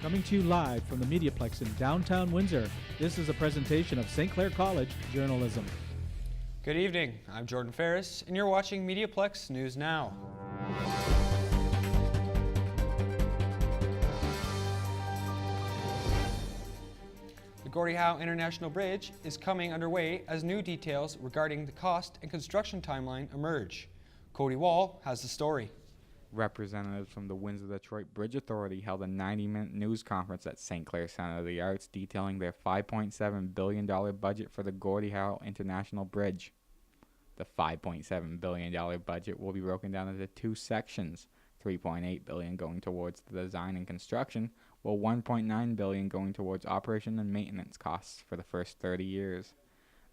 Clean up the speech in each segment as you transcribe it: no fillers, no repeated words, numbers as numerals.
Coming to you live from the MediaPlex in downtown Windsor, this is a presentation of St. Clair College Journalism. Good evening, I'm Jordan Ferris, and you're watching MediaPlex News Now. The Gordie Howe International Bridge is coming underway as new details regarding the cost and construction timeline emerge. Cody Wall has the story. Representatives from the Windsor-Detroit Bridge Authority held a 90-minute news conference at St. Clair Center of the Arts detailing their $5.7 billion budget for the Gordie Howe International Bridge. The $5.7 billion budget will be broken down into two sections, $3.8 billion going towards the design and construction, while $1.9 billion going towards operation and maintenance costs for the first 30 years.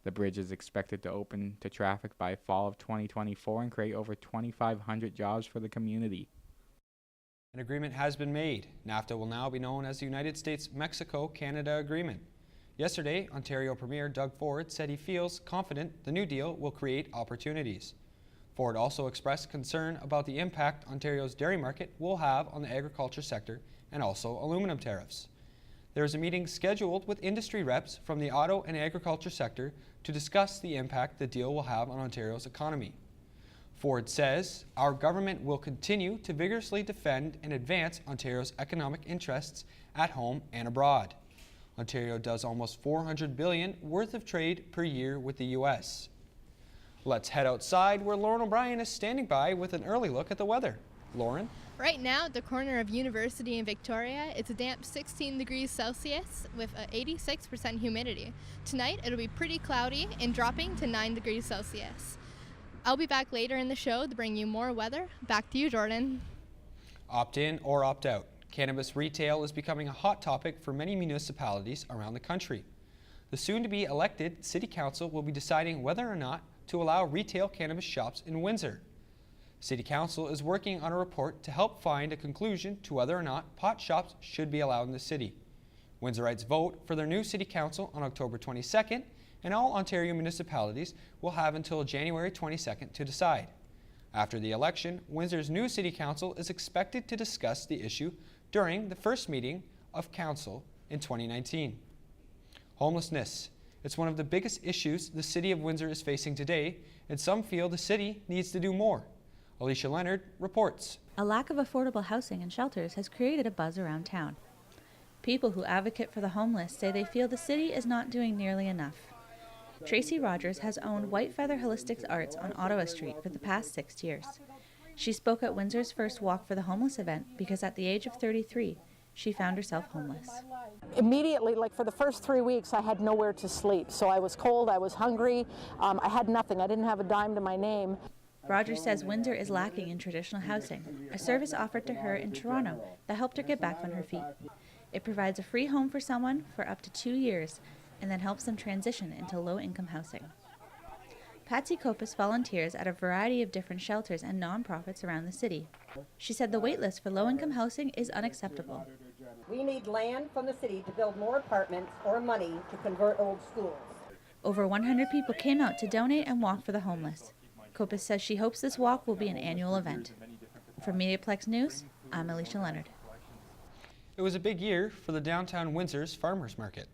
The bridge is expected to open to traffic by fall of 2024 and create over 2,500 jobs for the community. An agreement has been made. NAFTA will now be known as the United States-Mexico-Canada Agreement. Yesterday, Ontario Premier Doug Ford said he feels confident the new deal will create opportunities. Ford also expressed concern about the impact Ontario's dairy market will have on the agriculture sector and also aluminum tariffs. There is a meeting scheduled with industry reps from the auto and agriculture sector to discuss the impact the deal will have on Ontario's economy. Ford says, "Our government will continue to vigorously defend and advance Ontario's economic interests at home and abroad." Ontario does almost $400 billion worth of trade per year with the U.S. Let's head outside where Lauren O'Brien is standing by with an early look at the weather. Lauren? Right now at the corner of University and Victoria, it's a damp 16 degrees Celsius with an 86% humidity. Tonight it'll be pretty cloudy and dropping to 9 degrees Celsius. I'll be back later in the show to bring you more weather. Back to you, Jordan. Opt in or opt out. Cannabis retail is becoming a hot topic for many municipalities around the country. The soon-to-be elected City Council will be deciding whether or not to allow retail cannabis shops in Windsor. City Council is working on a report to help find a conclusion to whether or not pot shops should be allowed in the city. Windsorites vote for their new City Council on October 22nd, and all Ontario municipalities will have until January 22nd to decide. After the election, Windsor's new City Council is expected to discuss the issue during the first meeting of Council in 2019. Homelessness. It's one of the biggest issues the City of Windsor is facing today, and some feel the city needs to do more. Alicia Leonard reports. A lack of affordable housing and shelters has created a buzz around town. People who advocate for the homeless say they feel the city is not doing nearly enough. Tracy Rogers has owned White Feather Holistic Arts on Ottawa Street for the past 6 years. She spoke at Windsor's first Walk for the Homeless event because at the age of 33, she found herself homeless. Immediately, like for the first 3 weeks, I had nowhere to sleep. So I was cold, I was hungry, I had nothing. I didn't have a dime to my name. Rogers says Windsor is lacking in traditional housing, a service offered to her in Toronto that helped her get back on her feet. It provides a free home for someone for up to 2 years and then helps them transition into low-income housing. Patsy Kopis volunteers at a variety of different shelters and nonprofits around the city. She said the waitlist for low-income housing is unacceptable. We need land from the city to build more apartments or money to convert old schools. Over 100 people came out to donate and walk for the homeless. Kopis says she hopes this walk will be an annual event. For MediaPlex News, I'm Alicia Leonard. It was a big year for the downtown Windsor's Farmers Market.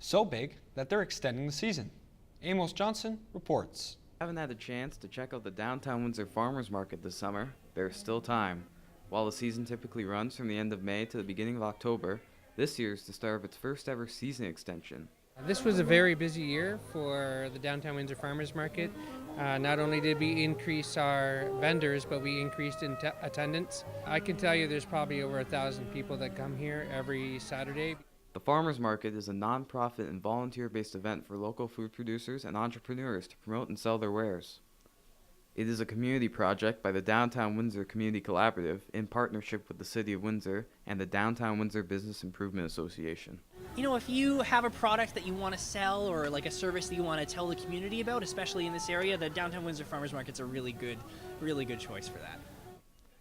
So big that they're extending the season. Amos Johnson reports. I haven't had a chance to check out the downtown Windsor Farmers Market this summer. There's still time. While the season typically runs from the end of May to the beginning of October, this year is the start of its first ever season extension. This was a very busy year for the downtown Windsor Farmers Market. Not only did we increase our vendors, but we increased in attendance. I can tell you there's probably over 1,000 people that come here every Saturday. The Farmers Market is a non-profit and volunteer-based event for local food producers and entrepreneurs to promote and sell their wares. It is a community project by the Downtown Windsor Community Collaborative in partnership with the City of Windsor and the Downtown Windsor Business Improvement Association. You know, if you have a product that you want to sell or like a service that you want to tell the community about, especially in this area, the Downtown Windsor Farmers Market's a really good choice for that.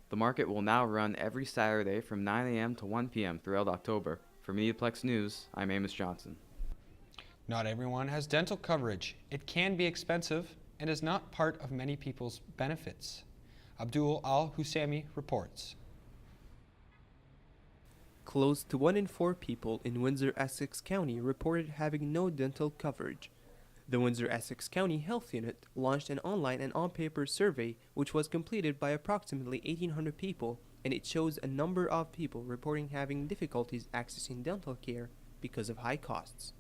The market will now run every Saturday from 9 a.m. to 1 p.m. throughout October. For MediaPlex News, I'm Amos Johnson. Not everyone has dental coverage. It can be expensive and is not part of many people's benefits. Abdul Al-Husami reports. close to 1 in 4 people in Windsor-Essex County reported having no dental coverage. The Windsor-Essex County Health Unit launched an online and on-paper survey which was completed by approximately 1,800 people, and it shows a number of people reporting having difficulties accessing dental care because of high costs.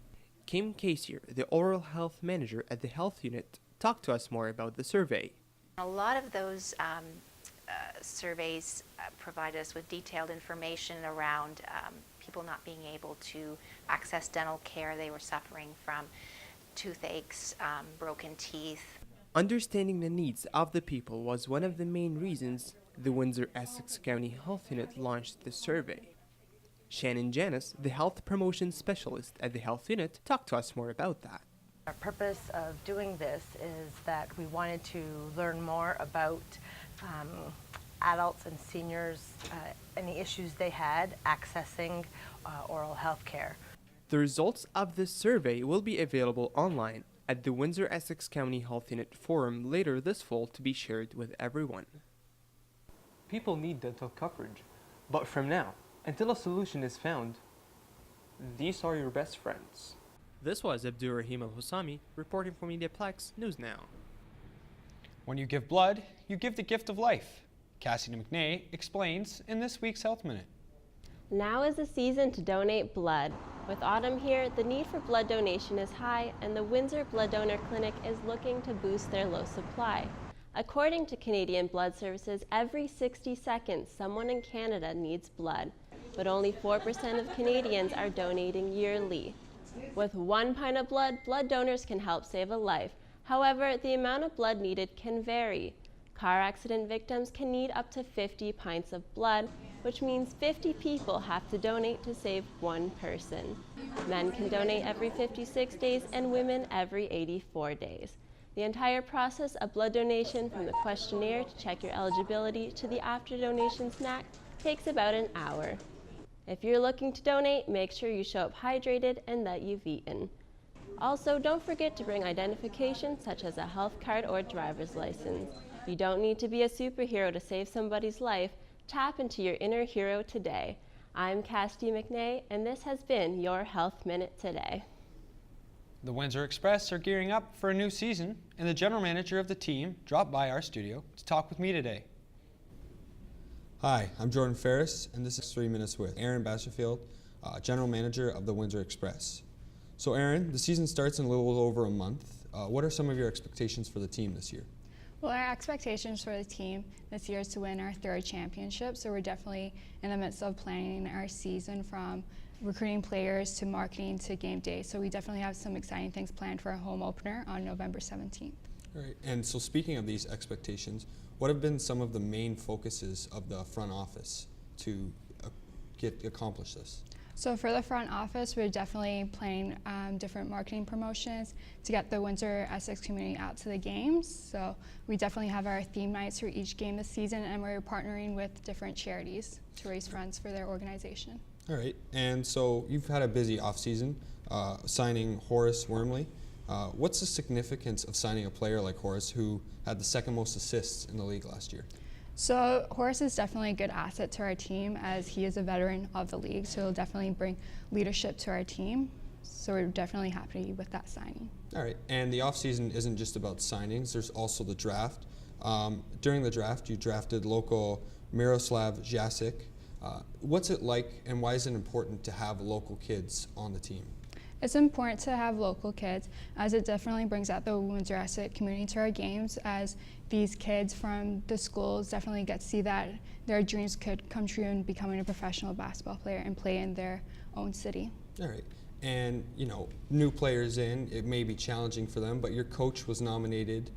Kim Casier, the oral health manager at the health unit, talked to us more about the survey. A lot of those surveys provide us with detailed information around people not being able to access dental care. They were suffering from toothaches, broken teeth. Understanding the needs of the people was one of the main reasons the Windsor-Essex County Health Unit launched the survey. Shannon Janis, the health promotion specialist at the health unit, talked to us more about that. Our purpose of doing this is that we wanted to learn more about adults and seniors, any issues they had accessing oral health care. The results of this survey will be available online at the Windsor-Essex County Health Unit Forum later this fall to be shared with everyone. People need dental coverage, but from now until a solution is found, these are your best friends. This was Abdurrahim Al-Hussami reporting for MediaPlex News Now. When you give blood, you give the gift of life. Cassidy McNay explains in this week's Health Minute. Now is the season to donate blood. With autumn here, the need for blood donation is high, and the Windsor Blood Donor Clinic is looking to boost their low supply. According to Canadian Blood Services, every 60 seconds someone in Canada needs blood, but only 4% of Canadians are donating yearly. With 1 pint of blood, blood donors can help save a life. However, the amount of blood needed can vary. Car accident victims can need up to 50 pints of blood, which means 50 people have to donate to save 1 person. Men can donate every 56 days and women every 84 days. The entire process of blood donation, from the questionnaire to check your eligibility to the after donation snack, takes about an hour. If you're looking to donate, make sure you show up hydrated and that you've eaten. Also, don't forget to bring identification such as a health card or driver's license. You don't need to be a superhero to save somebody's life. Tap into your inner hero today. I'm Cassidy McNay, and this has been your Health Minute Today. The Windsor Express are gearing up for a new season, and the general manager of the team dropped by our studio to talk with me today. Hi, I'm Jordan Ferris, and this is 3 Minutes with Aaron Basherfield, general manager of the Windsor Express. So Aaron, the season starts in a little over a month. What are some of your expectations for the team this year? Well, our expectations for the team this year is to win our 3rd championship, so we're definitely in the midst of planning our season, from recruiting players to marketing to game day. So we definitely have some exciting things planned for our home opener on November 17th. All right, and so speaking of these expectations, what have been some of the main focuses of the front office to accomplish this? So for the front office, we're definitely planning different marketing promotions to get the Windsor-Essex community out to the games. So we definitely have our theme nights for each game this season, and we're partnering with different charities to raise funds for their organization. All right, and so you've had a busy off-season, signing Horace Wormley. What's the significance of signing a player like Horace, who had the 2nd most assists in the league last year? So Horace is definitely a good asset to our team, as he is a veteran of the league, so he'll definitely bring leadership to our team. So we're definitely happy with that signing. All right, and the offseason isn't just about signings, there's also the draft. During the draft, you drafted local Miroslav Jasic. What's it like, and why is it important to have local kids on the team? It's important to have local kids, as it definitely brings out the Windsor-Essex community to our games, as these kids from the schools definitely get to see that their dreams could come true in becoming a professional basketball player and play in their own city. All right, and new players in, it may be challenging for them, but your coach was nominated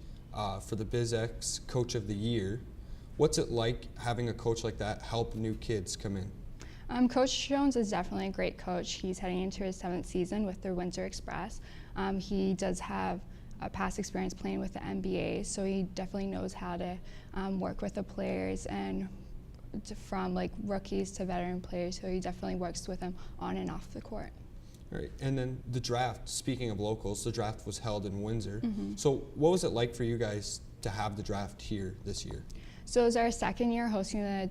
for the BizX Coach of the Year. What's it like having a coach like that help new kids come in? Coach Jones is definitely a great coach. He's heading into his 7th season with the Windsor Express. He does have a past experience playing with the NBA, so he definitely knows how to work with the players, and from like rookies to veteran players, so he definitely works with them on and off the court. All right, and then the draft, speaking of locals, the draft was held in Windsor. Mm-hmm. So what was it like for you guys to have the draft here this year? So it was our second year hosting the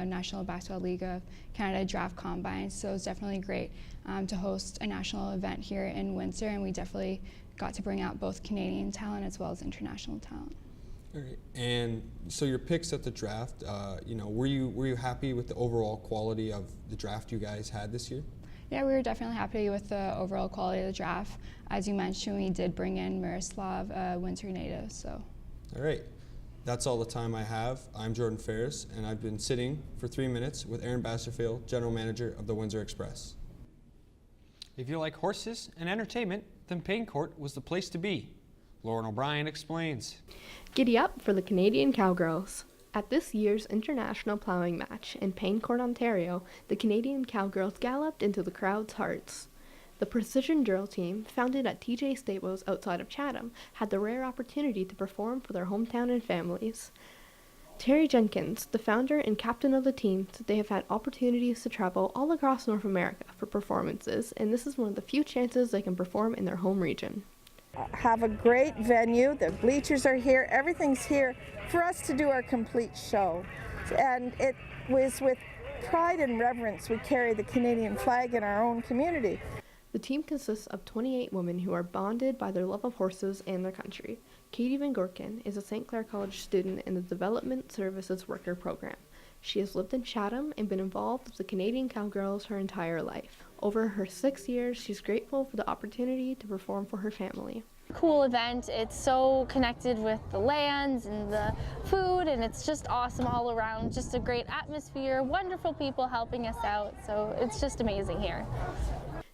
National Basketball League of Canada Draft Combine, so it was definitely great to host a national event here in Windsor, and we definitely got to bring out both Canadian talent as well as international talent. All right. And so your picks at the draft, were you happy with the overall quality of the draft you guys had this year? Yeah, we were definitely happy with the overall quality of the draft. As you mentioned, we did bring in Miroslav, a Windsor native. So. All right. That's all the time I have. I'm Jordan Ferris, and I've been sitting for 3 minutes with Aaron Basterfield, General Manager of the Windsor Express. If you like horses and entertainment, then Payne Court was the place to be. Lauren O'Brien explains. Giddy up for the Canadian Cowgirls. At this year's international ploughing match in Payne Court, Ontario, the Canadian Cowgirls galloped into the crowd's hearts. The precision drill team, founded at TJ Stables outside of Chatham, had the rare opportunity to perform for their hometown and families. Terry Jenkins, the founder and captain of the team, said they have had opportunities to travel all across North America for performances, and this is one of the few chances they can perform in their home region. Have a great venue, the bleachers are here, everything's here for us to do our complete show. And it was with pride and reverence we carry the Canadian flag in our own community. The team consists of 28 women who are bonded by their love of horses and their country. Katie Van Gorken is a St. Clair College student in the Development Services Worker Program. She has lived in Chatham and been involved with the Canadian Cowgirls her entire life. Over her 6 years, she's grateful for the opportunity to perform for her family. Cool event. It's so connected with the lands and the food, and it's just awesome all around. Just a great atmosphere, wonderful people helping us out, so it's just amazing here.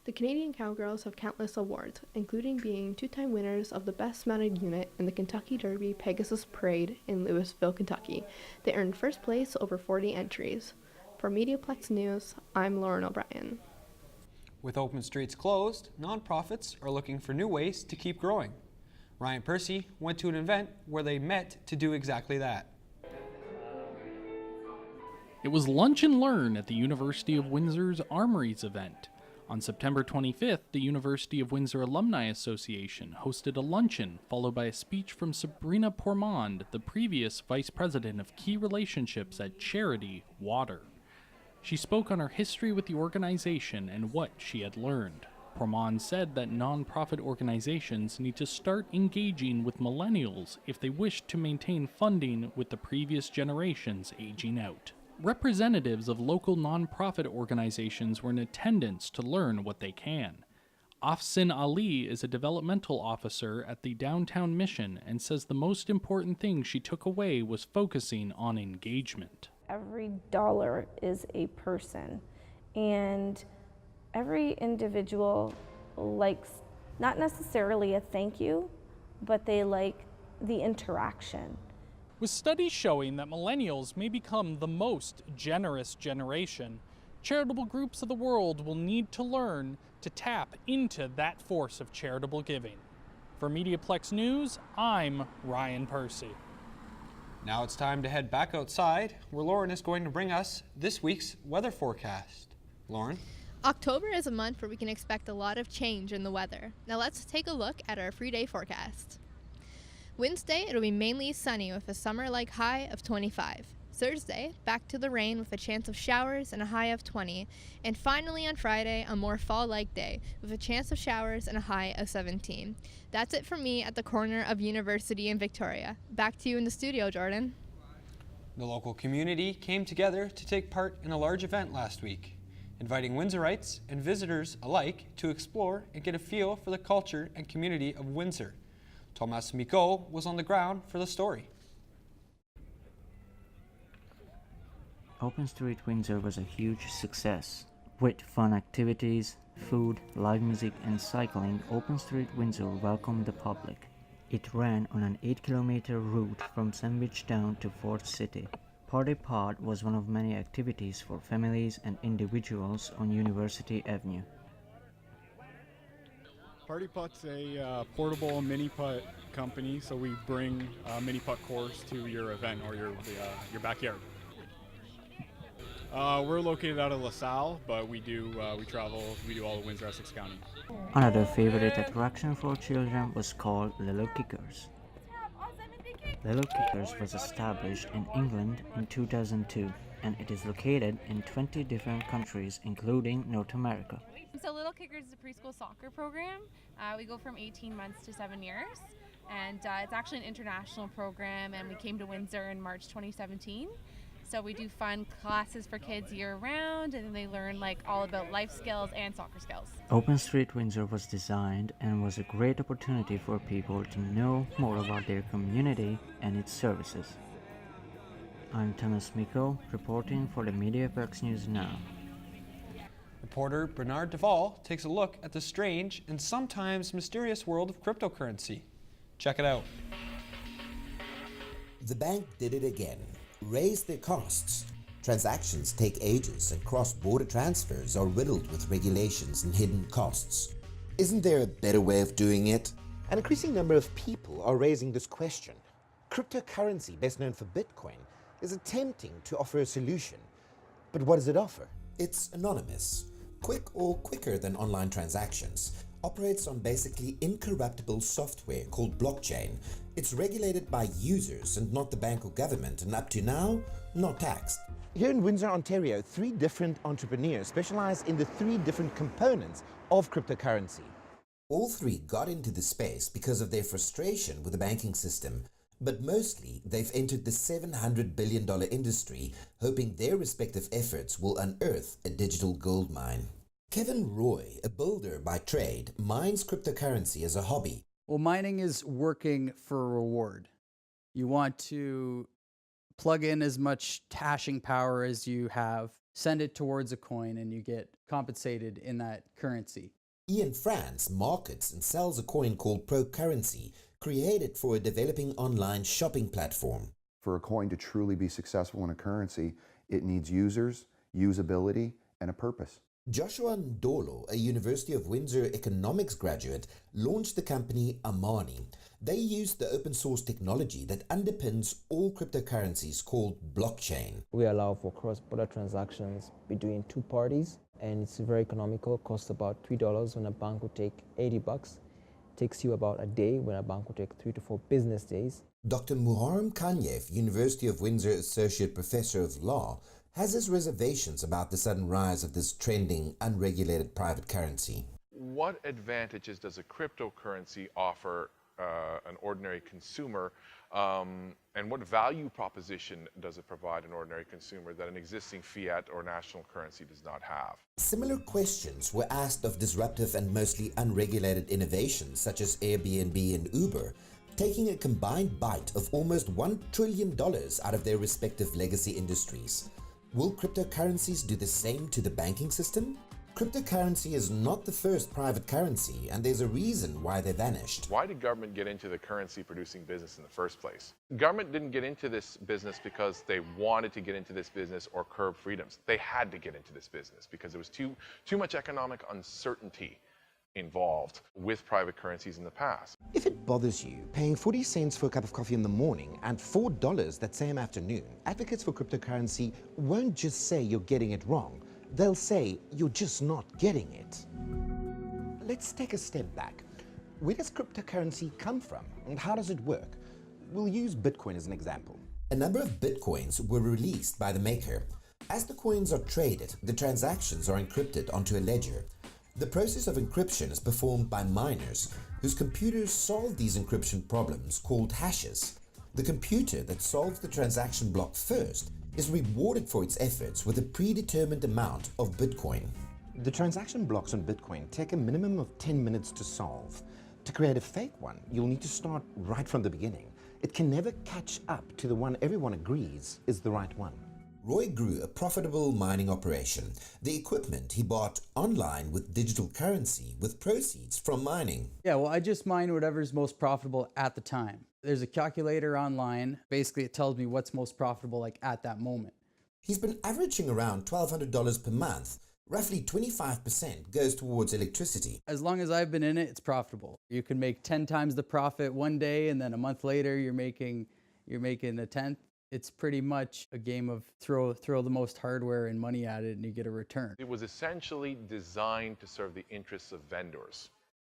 The Canadian Cowgirls have countless awards, including being two-time winners of the Best Mounted Unit in the Kentucky Derby Pegasus Parade in Louisville, Kentucky. They earned first place over 40 entries. For MediaPlex News, I'm Lauren O'Brien. With open streets closed, nonprofits are looking for new ways to keep growing. Ryan Percy went to an event where they met to do exactly that. It was Lunch and Learn at the University of Windsor's Armories event. On September 25th, the University of Windsor Alumni Association hosted a luncheon, followed by a speech from Sabrina Pourmond, the previous Vice President of Key Relationships at Charity Water. She spoke on her history with the organization and what she had learned. Pourmond said that nonprofit organizations need to start engaging with millennials if they wish to maintain funding with the previous generations aging out. Representatives of local nonprofit organizations were in attendance to learn what they can. Afsin Ali is a developmental officer at the Downtown Mission and says the most important thing she took away was focusing on engagement. Every dollar is a person, and every individual likes not necessarily a thank you, but they like the interaction. With studies showing that millennials may become the most generous generation, charitable groups of the world will need to learn to tap into that force of charitable giving. For MediaPlex News, I'm Ryan Percy. Now it's time to head back outside, where Lauren is going to bring us this week's weather forecast. Lauren? October is a month where we can expect a lot of change in the weather. Now let's take a look at our 3-day forecast. Wednesday, it'll be mainly sunny with a summer-like high of 25. Thursday, back to the rain with a chance of showers and a high of 20. And finally on Friday, a more fall-like day with a chance of showers and a high of 17. That's it from me at the corner of University and Victoria. Back to you in the studio, Jordan. The local community came together to take part in a large event last week, inviting Windsorites and visitors alike to explore and get a feel for the culture and community of Windsor. Thomas Miko was on the ground for the story. Open Street Windsor was a huge success. With fun activities, food, live music and cycling, Open Street Windsor welcomed the public. It ran on an 8-kilometer route from Sandwich Town to Fort City. Party Pod was one of many activities for families and individuals on University Avenue. Party Putt's a portable mini putt company, so we bring a mini putt course to your event or your backyard. We're located out of LaSalle, but we travel, we do all of Windsor, Essex County. Another favorite attraction for children was called Little Kickers. Little Kickers was established in England in 2002, and it is located in 20 different countries, including North America. So Little Kickers is a preschool soccer program. We go from 18 months to 7 years, and it's actually an international program, and we came to Windsor in March 2017. So we do fun classes for kids year-round, and then they learn like all about life skills and soccer skills. Open Street Windsor was designed and was a great opportunity for people to know more about their community and its services. I'm Thomas Miko, reporting for the MediaPlex News Now. Reporter Bernard Duvall takes a look at the strange and sometimes mysterious world of cryptocurrency. Check it out. The bank did it again. Raised their costs. Transactions take ages and cross-border transfers are riddled with regulations and hidden costs. Isn't there a better way of doing it? An increasing number of people are raising this question. Cryptocurrency, best known for Bitcoin, is attempting to offer a solution. But what does it offer? It's anonymous, quick or quicker than online transactions, operates on basically incorruptible software called blockchain. It's regulated by users and not the bank or government, and up to now, not taxed. Here in Windsor, Ontario, 3 different entrepreneurs specialize in the 3 different components of cryptocurrency. All 3 got into the space because of their frustration with the banking system, but mostly they've entered the $700 billion industry, hoping their respective efforts will unearth a digital gold mine. Kevin Roy, a builder by trade, mines cryptocurrency as a hobby. Well, mining is working for a reward. You want to plug in as much hashing power as you have, send it towards a coin, and you get compensated in that currency. Ian France markets and sells a coin called ProCurrency, created for a developing online shopping platform. For a coin to truly be successful in a currency, it needs users, usability, and a purpose. Joshua Ndolo, a University of Windsor economics graduate, launched the company Amani. They use the open source technology that underpins all cryptocurrencies called blockchain. We allow for cross-border transactions between 2 parties, and it's very economical. It costs about $3 when a bank would take $80. Takes you about a day when a bank would take 3 to 4 business days. Dr. Muharrem Kanyev, University of Windsor Associate Professor of Law, has his reservations about the sudden rise of this trending, unregulated private currency. What advantages does a cryptocurrency offer an ordinary consumer, and what value proposition does it provide an ordinary consumer that an existing fiat or national currency does not have? Similar questions were asked of disruptive and mostly unregulated innovations such as Airbnb and Uber, taking a combined bite of almost $1 trillion out of their respective legacy industries. Will cryptocurrencies do the same to the banking system? Cryptocurrency is not the first private currency, and there's a reason why they vanished. Why did government get into the currency producing business in the first place? Government didn't get into this business because they wanted to get into this business or curb freedoms. They had to get into this business because there was too much economic uncertainty involved with private currencies in the past. If it bothers you, paying 40 cents for a cup of coffee in the morning and $4 that same afternoon, advocates for cryptocurrency won't just say you're getting it wrong. They'll say you're just not getting it. Let's take a step back. Where does cryptocurrency come from and how does it work? We'll use Bitcoin as an example. A number of Bitcoins were released by the maker. As the coins are traded, the transactions are encrypted onto a ledger. The process of encryption is performed by miners, whose computers solve these encryption problems called hashes. The computer that solves the transaction block first is rewarded for its efforts with a predetermined amount of Bitcoin. The transaction blocks on Bitcoin take a minimum of 10 minutes to solve. To create a fake one, you'll need to start right from the beginning. It can never catch up to the one everyone agrees is the right one. Roy grew a profitable mining operation. The equipment he bought online with digital currency with proceeds from mining. Yeah, well, I just mine whatever's most profitable at the time. There's a calculator online. Basically, it tells me what's most profitable like at that moment. He's been averaging around $1,200 per month. Roughly 25% goes towards electricity. As long as I've been in it, it's profitable. You can make 10 times the profit one day, and then a month later, you're making a tenth. It's pretty much a game of throw the most hardware and money at it and you get a return. It was essentially designed to serve the interests of vendors.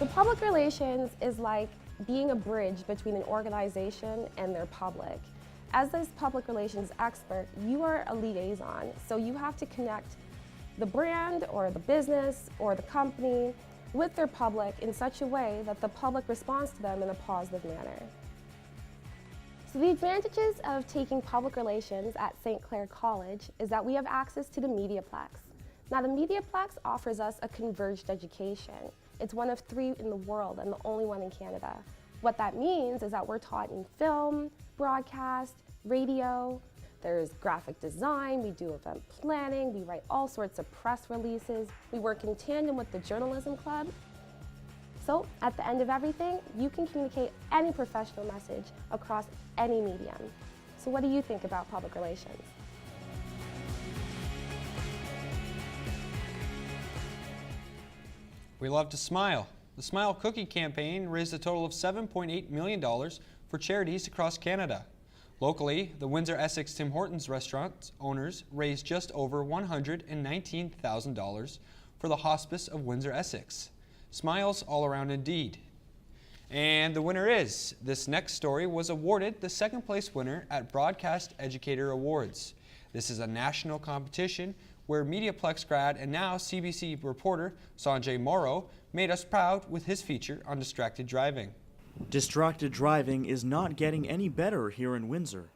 So public relations is like being a bridge between an organization and their public. As this public relations expert, you are a liaison, so you have to connect the brand or the business or the company with their public in such a way that the public responds to them in a positive manner. So the advantages of taking public relations at St. Clair College is that we have access to the MediaPlex. Now the MediaPlex offers us a converged education. It's one of 3 in the world and the only one in Canada. What that means is that we're taught in film, broadcast, radio, there's graphic design, we do event planning, we write all sorts of press releases, we work in tandem with the journalism club. So at the end of everything, you can communicate any professional message across any medium. So what do you think about public relations? We love to smile. The Smile Cookie campaign raised a total of $7.8 million for charities across Canada. Locally, the Windsor-Essex Tim Hortons restaurant owners raised just over $119,000 for the Hospice of Windsor-Essex. Smiles all around indeed. And the winner is, this next story was awarded the 2nd place winner at Broadcast Educator Awards. This is a national competition where MediaPlex grad and now CBC reporter Sanjay Morrow made us proud with his feature on distracted driving. Distracted driving is not getting any better here in Windsor.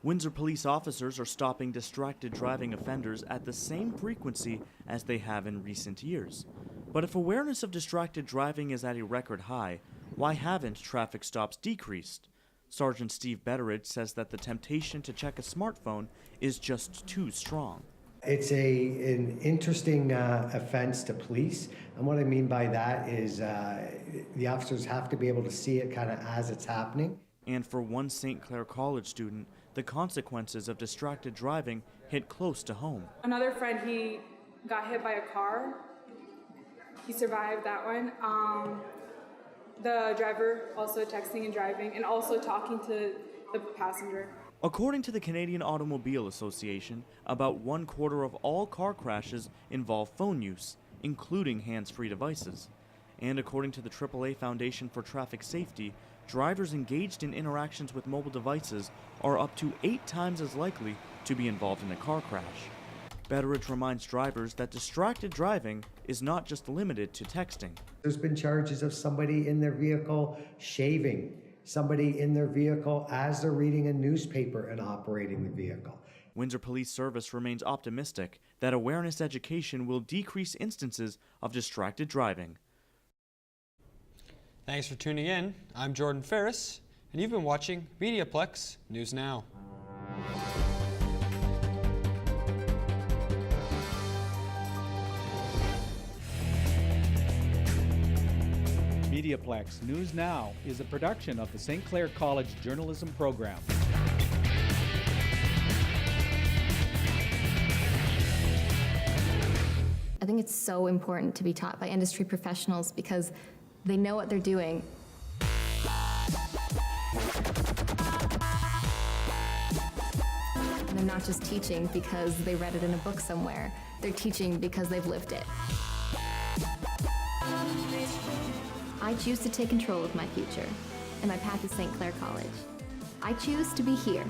Windsor police officers are stopping distracted driving offenders at the same frequency as they have in recent years. But if awareness of distracted driving is at a record high, why haven't traffic stops decreased? Sergeant Steve Betteridge says that the temptation to check a smartphone is just too strong. It's an interesting offense to police, and what I mean by that is the officers have to be able to see it kind of as it's happening. And for one St. Clair College student, the consequences of distracted driving hit close to home. Another friend, he got hit by a car. He survived that one. The driver also texting and driving and also talking to the passenger. According to the Canadian Automobile Association, about 1/4 of all car crashes involve phone use, including hands-free devices. And according to the AAA Foundation for Traffic Safety, drivers engaged in interactions with mobile devices are up to 8 times as likely to be involved in a car crash. Betteridge reminds drivers that distracted driving is not just limited to texting. There's been charges of somebody in their vehicle shaving, somebody in their vehicle as they're reading a newspaper and operating the vehicle. Windsor Police Service remains optimistic that awareness education will decrease instances of distracted driving. Thanks for tuning in. I'm Jordan Ferris, and you've been watching MediaPlex News Now. MediaPlex News Now is a production of the St. Clair College Journalism Program. I think it's so important to be taught by industry professionals because they know what they're doing. And they're not just teaching because they read it in a book somewhere. They're teaching because they've lived it. I choose to take control of my future, and my path is St. Clair College. I choose to be here